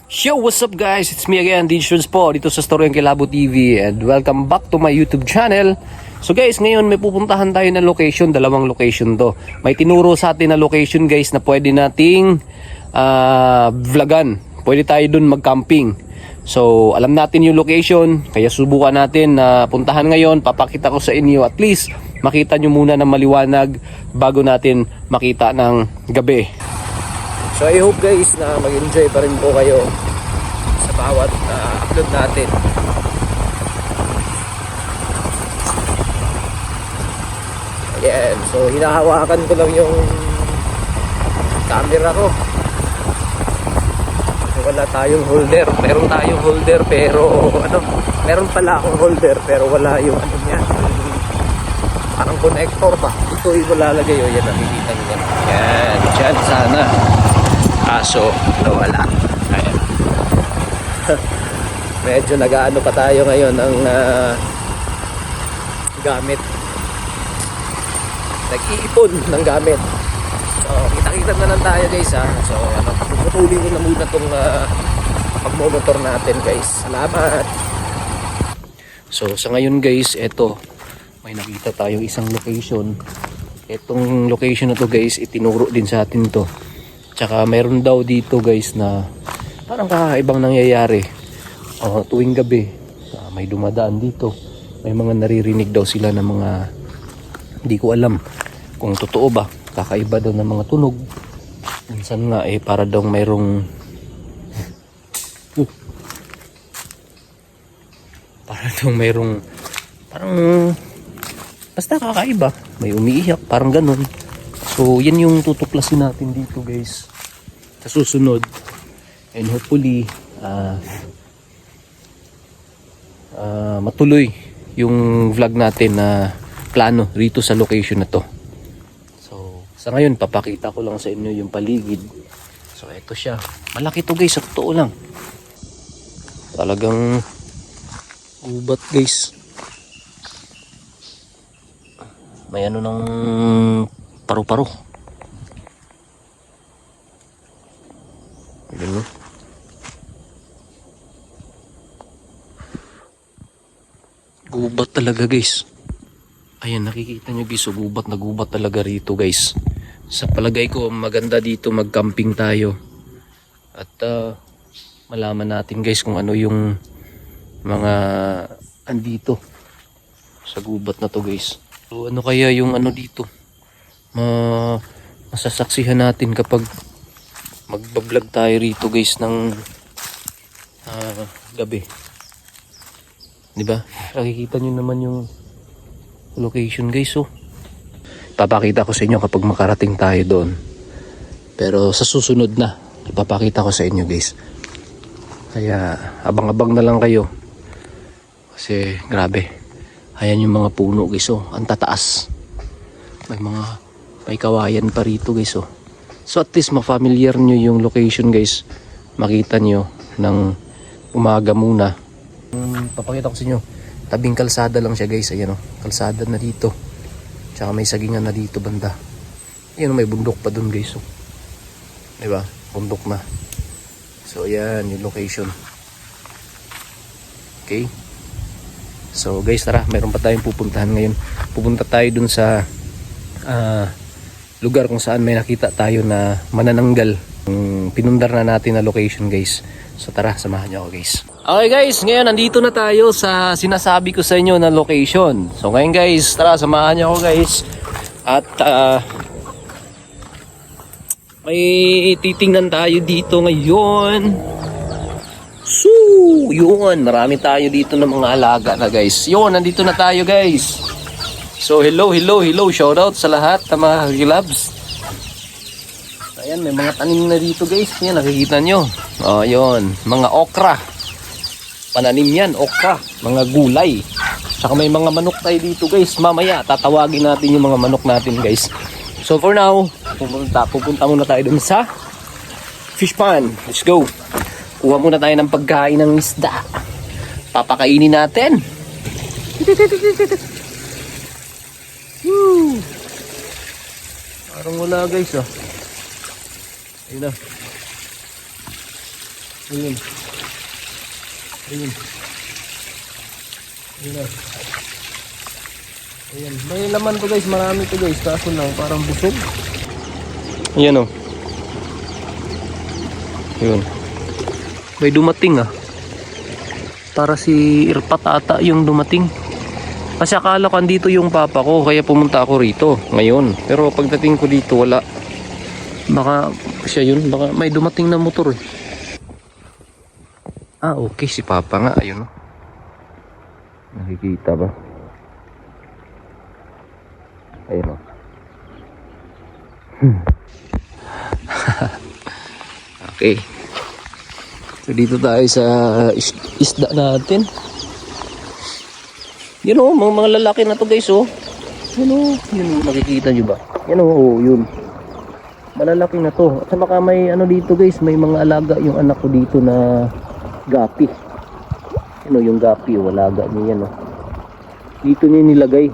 Yo, what's up guys? It's me again, Digitions po, dito sa Storyang Kilabo TV, and welcome back to my YouTube channel. So guys, ngayon may pupuntahan tayo na location, dalawang location to. May tinuro sa atin na location guys na pwede nating vlogan. Pwede tayo dun mag-camping. So alam natin yung location, kaya subukan natin na puntahan ngayon. Papakita ko sa inyo, at least makita nyo muna ng maliwanag bago natin makita ng gabi. So I hope guys na mag-enjoy pa rin po kayo sa bawat upload natin. Ayan, so hinahawakan ko lang yung camera ko. So, wala tayong holder. Meron tayong holder pero meron pala akong holder pero wala yung niya. Parang connector ba? Ito ilalagay o yan, nakikita niyo yan. Yan, dyan sana. Kaso nawala. Ayan. Medyo nag-aano pa tayo ngayon ng gamit. Nag-iipon ng gamit. So kita-kita na lang tayo guys ha. So puputulin ko na muna itong pagmomotor natin guys. Salamat. So sa ngayon guys, eto may nakita tayong isang location. Etong location na to guys, itinuro din sa atin to. Tsaka meron daw dito guys na parang kakaibang nangyayari tuwing gabi. May dumadaan dito. May mga naririnig daw sila ng mga hindi ko alam kung totoo ba. Kakaiba daw ng mga tunog. Minsan nga para daw mayroong parang basta kakaiba. May umiiyak parang ganun. So yan yung tutuklasin natin dito guys sa susunod, and hopefully matuloy yung vlog natin na plano rito sa location na to. So sa ngayon papakita ko lang sa inyo yung paligid. So eto siya, malaki to guys, sa totoo lang talagang gubat guys. May ano ng paru-paro. Ganun. Gubat talaga guys. Ayan, nakikita nyo guys, gubat na gubat talaga rito guys. Sa palagay ko maganda dito mag-camping tayo. At malaman natin guys kung ano yung mga andito sa gubat na to guys. So ano kaya yung ano dito masasaksihan natin kapag magbablog tayo rito guys ng gabi, diba? Nakikita nyo naman yung location guys. So ipapakita ko sa inyo kapag makarating tayo doon, pero sa susunod na ipapakita ko sa inyo guys, kaya abang-abang na lang kayo kasi grabe. Ayan yung mga puno guys, ang tataas. May kawayan pa rito guys. So at least ma-familiar nyo yung location guys. Makita nyo ng umaga muna. Papakita ko sa inyo, tabing kalsada lang siya guys. Ayan kalsada na dito. Tsaka may sagingan na dito banda. Ayan may bundok pa dun guys. Diba? Bundok na. So ayan yung location. Okay. So guys, tara, mayroon pa tayong pupuntahan ngayon. Pupunta tayo dun sa lugar kung saan may nakita tayo na manananggal. Pinundar na natin na location guys. So tara, samahan niyo ako guys. Okay guys, ngayon nandito na tayo sa sinasabi ko sa inyo na location. So ngayon guys, tara, samahan niyo ako guys. At may titingnan tayo dito ngayon. So, yun, marami tayo dito ng mga alaga na guys. Yun, nandito na tayo guys. So, hello. Shoutout sa lahat ng mga kakilabs. Ayan, may mga tanim na dito guys. Yan, nakikita nyo. O, yun, mga okra. Pananim yan, okra. Mga gulay. Saka may mga manok tayo dito guys. Mamaya, tatawagin natin yung mga manok natin guys. So, for now, pupunta muna tayo dun sa fish pond. Let's go. Kuha muna tayo ng pagkain ng isda. Papakainin natin. Woo! Parang wala guys. Ayun na. Ayun. Ayun. Ayun na. Ayan. May laman to guys. Marami to guys. Kaso lang parang busog. Ayan o. Ayun. May dumating ah. Para si Irpat ata yung dumating. Kasi akala ko andito yung papa ko. Kaya pumunta ako rito ngayon. Pero pagdating ko dito wala. Baka siya yun. Baka may dumating na motor eh. Ah, okay, si Papa nga, ayun. Nakikita ba? Ayun. Okay. So dito tayo sa isda natin. Yun oh, mga lalaki na to guys oh. Yun oh, yun nakikita nyo ba? Yan oh, yun. Malalaki na to. At saka may ano dito guys, may mga alaga yung anak ko dito na gapi. Ano yung gapi, walaga niya yan oh. Dito niya nilagay.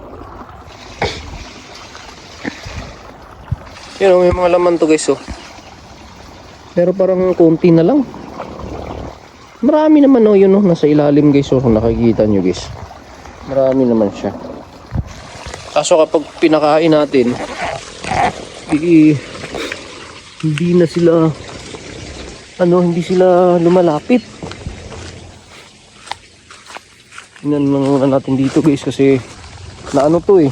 Yan oh, may mga laman to guys oh. Pero parang konti na lang. Marami naman oh, yun oh, nasa ilalim guys oh, kung nakikita nyo guys. Marami naman siya. Kaso kapag pinakain natin, hindi na sila hindi sila lumalapit. Tingnan muna natin dito guys kasi na ano to eh,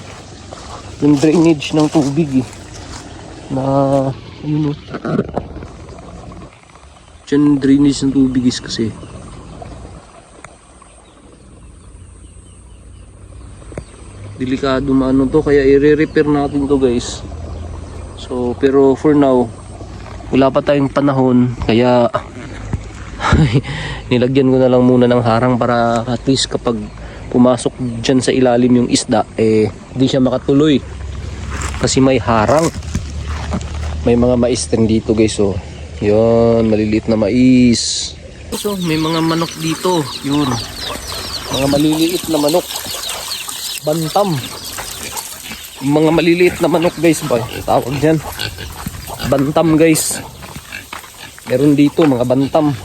yung drainage ng tubig eh, na yun oh, dyan drainage ng tubig is kasi delikado maano to, kaya i-repair natin to guys. So pero for now wala pa tayong panahon kaya nilagyan ko na lang muna ng harang para at least kapag pumasok dyan sa ilalim yung isda di siya makatuloy kasi may harang. May mga mais din dito guys oh. Yun, maliliit na mais. So may mga manok dito, yun, mga maliliit na manok, bantam. Mga maliliit na manok guys ba tawag dyan, bantam guys. Meron dito mga bantam.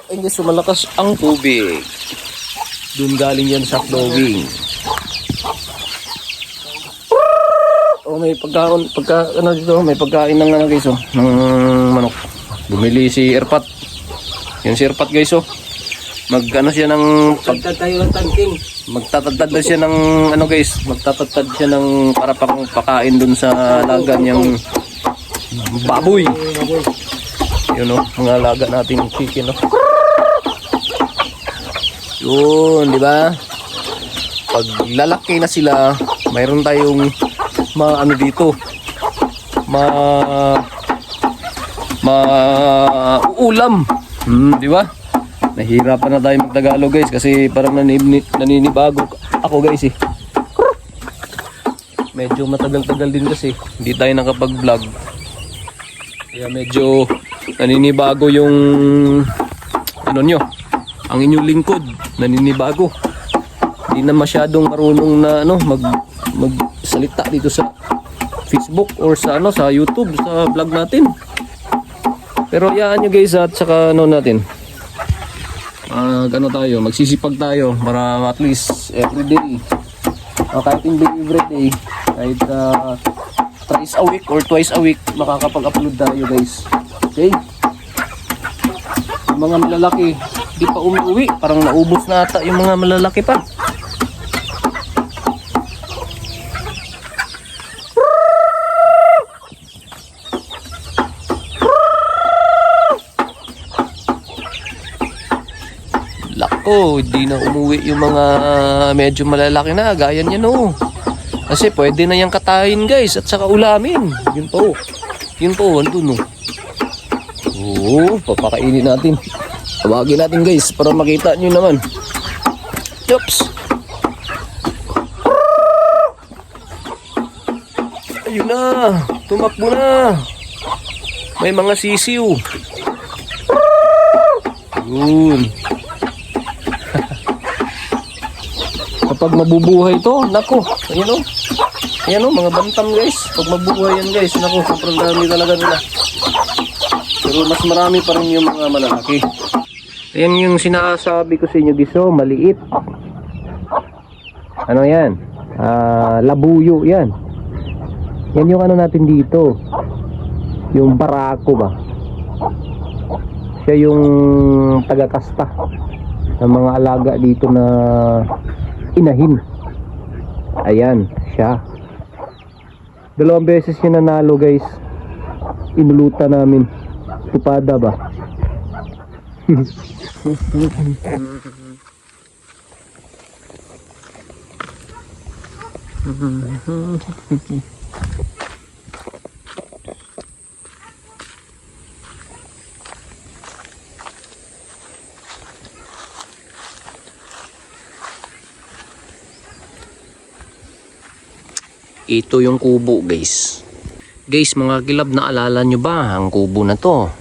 Ay guys, malakas ang tubig. Doon galing yan sa flowing. Oh, may pagkain dito, may pagkain ng guys oh, ng manok. Bumili si Irpat. Yan si Irpat guys oh. Siya ng magtatatad na siya ng guys, magtatatad siya ng para pakain doon sa alaga niyang baboy. Yun oh, mga alaga nating chicken oh. Yun, di ba? Pag lalaki na sila, mayroon tayong dito, ulam. Di ba? Nahihirapan na tayo mag-Tagalog guys kasi parang naninibago ako guys eh. Medyo matagal-tagal din kasi hindi tayo nakapag-vlog. Kaya medyo naninibago yung nyo. Ang inyong lingkod naninibago. Hindi na masyadong marunong na magsalita dito sa Facebook or sa sa YouTube, sa vlog natin. Pero yaan nyo guys at saka natin. Tayo, magsisipag tayo para at least everyday. Kahit hindi everyday, kahit thrice a week or twice a week makakapag-upload tayo guys. Okay? Yung mga malalaki di pa umuwi, parang naubos na ata yung mga malalaki pa. Lako, di na umuwi yung mga medyo malalaki na, gaya niya no. Kasi pwede na yung katayin guys at saka ulamin. Yun po, andun no. Oo, papakainin natin. Tawagin natin guys para makita nyo naman. Chops. Ayun na, tumakbo na. May mga sisiw. Yun. Kapag mabubuhay to, nako, ayun o. Ayan o, mga bantam guys. Pag magbubuhay yan guys, naku, sobrang dami talaga nila. Pero mas marami pa rin yung mga malalaki. Ayan yung sinasabi ko sa inyo giso, maliit. Ano yan? Labuyo yan. Yan yung ano natin dito. Yung barako ba? Siya yung tagakasta ng mga alaga dito na inahin. Ayan, siya. 2 beses siya nanalo guys. Inulutan namin. Tupada ba? Ito yung kubo guys. Guys, mga kilab, naalala nyo ba ang kubo na to?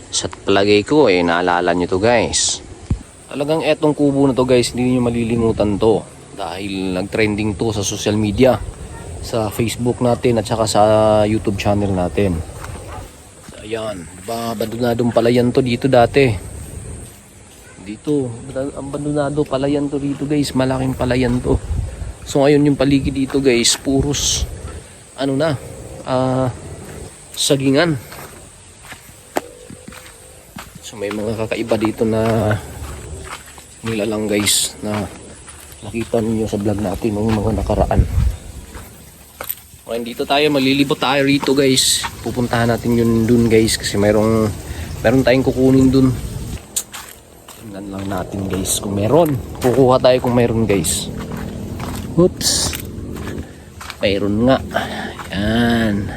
Sa palagay ko naalala nyo to guys. Talagang etong kubo na to guys, hindi nyo malilimutan to. Dahil nag-trending to sa social media. Sa Facebook natin at saka sa YouTube channel natin. Ayan, abandonadong palayan to dito dati. Dito, abandonado palayan to dito guys. Malaking palayan to. So ngayon yung paligid dito guys, puros sagingan. So may mga kakaiba dito na nilalang guys na nakita niyo sa vlog natin ng mga nakaraan. Ngayon dito tayo, malilibot tayo rito guys. Pupuntahan natin yun dun guys kasi meron tayong kukunin dun. Tingnan lang natin guys kung meron. Kukuha tayo kung meron guys. Oops. Mayroon nga. Ayan.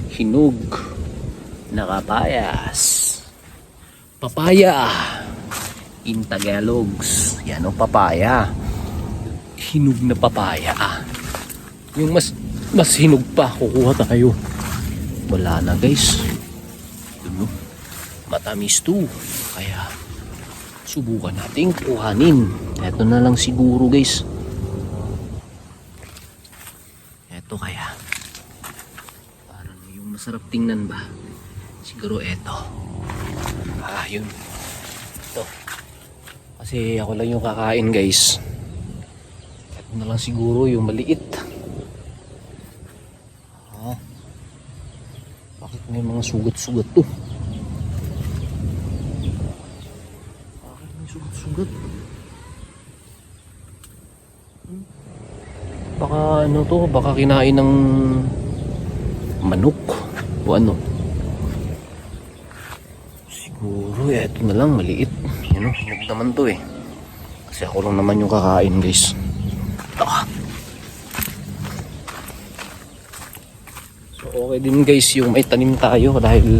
Hinog. Nakapayas. Papaya. In Tagalogs. Yan o, papaya. Hinog na papaya. Yung mas hinog pa. Kukuha tayo. Wala na guys. Ano? Matamis to. Kaya subukan natin kuhanin. Ito na lang siguro guys. Ito kaya. Parang yung masarap tingnan ba? Siguro ito. Yun. Ito. Kasi ako lang yung kakain guys. Ito na lang siguro yung maliit. Bakit may mga sugat-sugat to? Bakit may sugat-sugat? Baka baka kinain ng manok o ano. Siguro ito na lang maliit. Hinog naman to kasi ako lang naman yung kakain guys. Ito. So okay din guys yung may tanim tayo dahil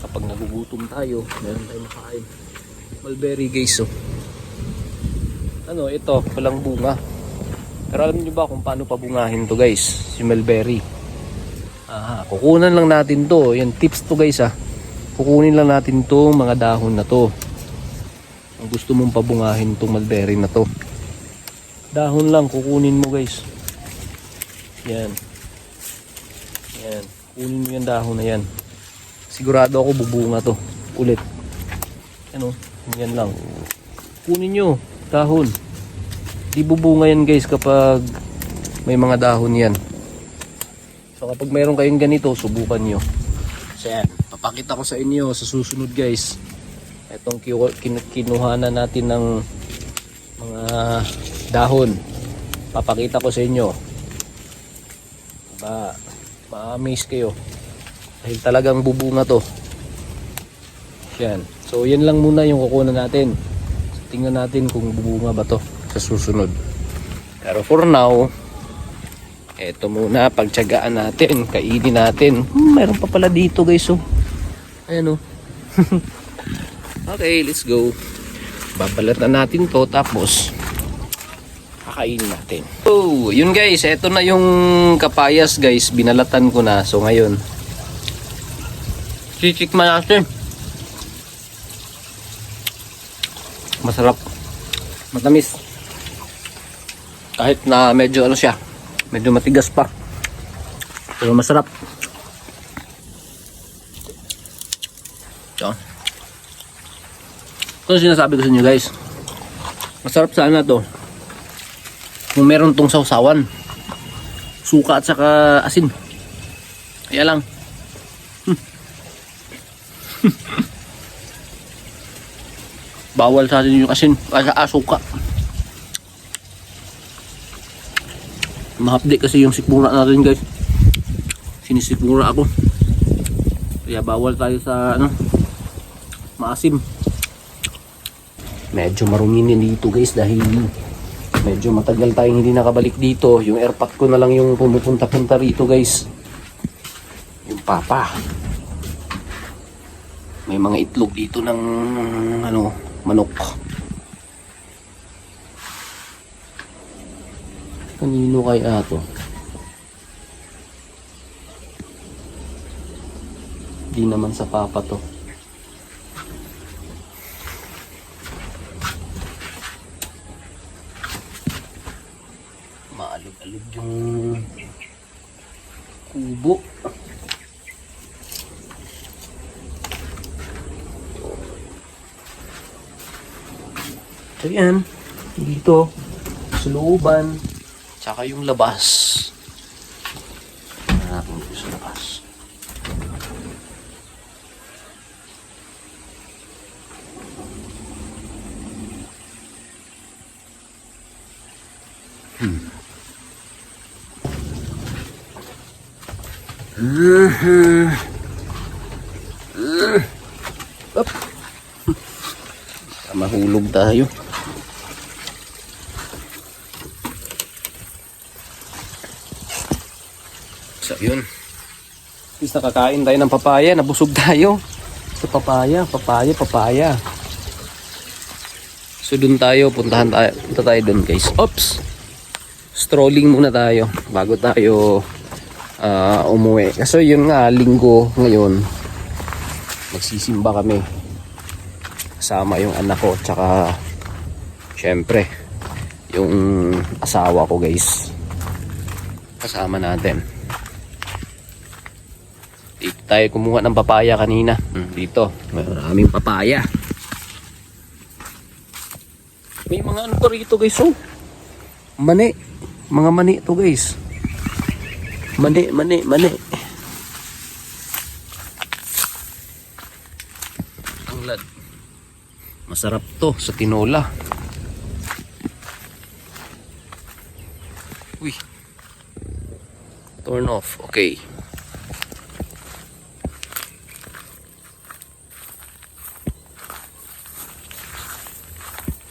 kapag nagugutom tayo meron tayong makain. Mulberry guys ito walang bunga. Pero alam niyo ba kung paano pabungahin to guys? Si mulberry. Kukunan lang natin to. Yan tips to guys Kukunin lang natin to mga dahon na to. Kung gusto mong pabungahin tong mulberry na to. Dahon lang kukunin mo guys. Yan. Yan. Kunin mo yung dahon na yan. Sigurado ako bubunga to. Ulit. Yan lang. Kunin nyo. Dahon. Di bubunga yan guys kapag may mga dahon yan. So kapag mayroon kayong ganito, subukan nyo. So yan, papakita ko sa inyo sa susunod guys. Itong kinuhanan natin ng mga dahon. Papakita ko sa inyo. Ma-amaze kayo. Dahil talagang bubunga to. Yan. So yan lang muna yung kukunan natin. So, tingnan natin kung bubunga ba to sa susunod. Pero for now, eto muna, pagtiyagaan natin, kainin natin. Mayroon pa pala dito guys Ayan Okay, let's go. Babalatan natin to tapos kakainin natin. So, yun guys, eto na yung kapayas guys, binalatan ko na. So ngayon, chichikman natin. Masarap. Matamis. Kahit na medyo siya, Medyo matigas pa. Pero masarap. So. Ito sinasabi ko sa inyo guys. Masarap sana to. Kung meron tong sausawan. Suka at saka asin. Kaya lang. Bawal sa atin yung asin. Suka. Mahapdi kasi yung sikmura natin guys. Sinisikmura ako. Kaya bawal tayo sa maasim. Medyo marumi dito guys dahil medyo matagal tayong hindi nakabalik dito. Yung airpack ko na lang yung pumupunta-punta rito guys. Yung papa. May mga itlog dito ng manok. Kanino kaya to? Di naman sa papa to. Maalog-alog yung kubo. So yan, dito sa looban, tsaka yung labas. Natin dito sa labas. Up. Mahulog tayo. So yun. Is nakakain tayo ng papaya, nabusog tayo. Sa papaya. So dun tayo, punta tayo dun guys. Oops. Strolling muna tayo bago tayo umuwi. Kasi yun nga, linggo ngayon. Magsisimba kami. Kasama yung anak ko, tsaka syempre yung asawa ko guys. Kasama natin. Dito tayo kumuha ng papaya kanina. Dito, maraming papaya. May mga ano pa rito guys, oh. Mani. Mga mani to guys. Mani. Tulad. Masarap to sa tinola. Uy. Turn off. Okay.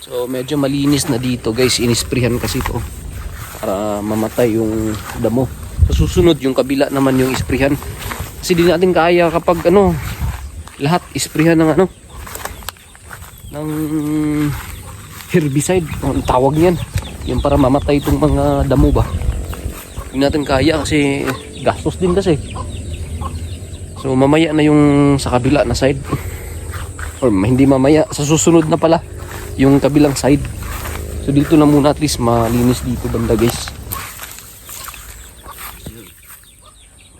So medyo malinis na dito guys. Inisprihan kasi to para mamatay yung damo. Sa susunod yung kabila naman yung isprihan. Kasi di natin kaya kapag lahat isprihan ng ng herbicide. Ang tawag niyan. Yung para mamatay itong mga damo ba. Hindi natin kaya kasi gastos din kasi. So mamaya na yung sa kabila na side. Or hindi mamaya, sa susunod na pala yung kabilang side. So dito na muna at least malinis dito banda guys.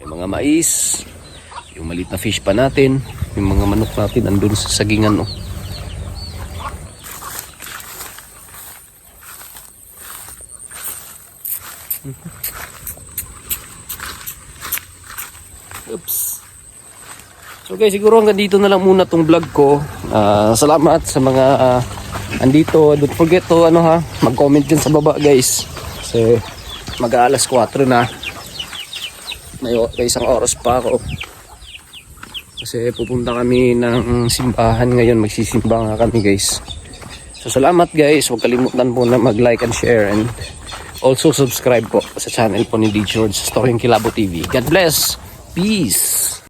May mga mais. Yung maliit na fish pa natin. Yung mga manok natin andun sa sagingan. Oops. So guys, siguro hanggang dito na lang muna tong vlog ko. Salamat sa mga andito. Don't forget to mag-comment din sa baba guys. Kasi mag-aalas 4 na. May isang oras pa ako. Kasi pupunta kami ng simbahan ngayon. Magsisimba nga kami guys. So salamat guys. Huwag kalimutan po na mag-like and share. And also subscribe po sa channel po ni D. George Storying Kilabo TV. God bless. Peace.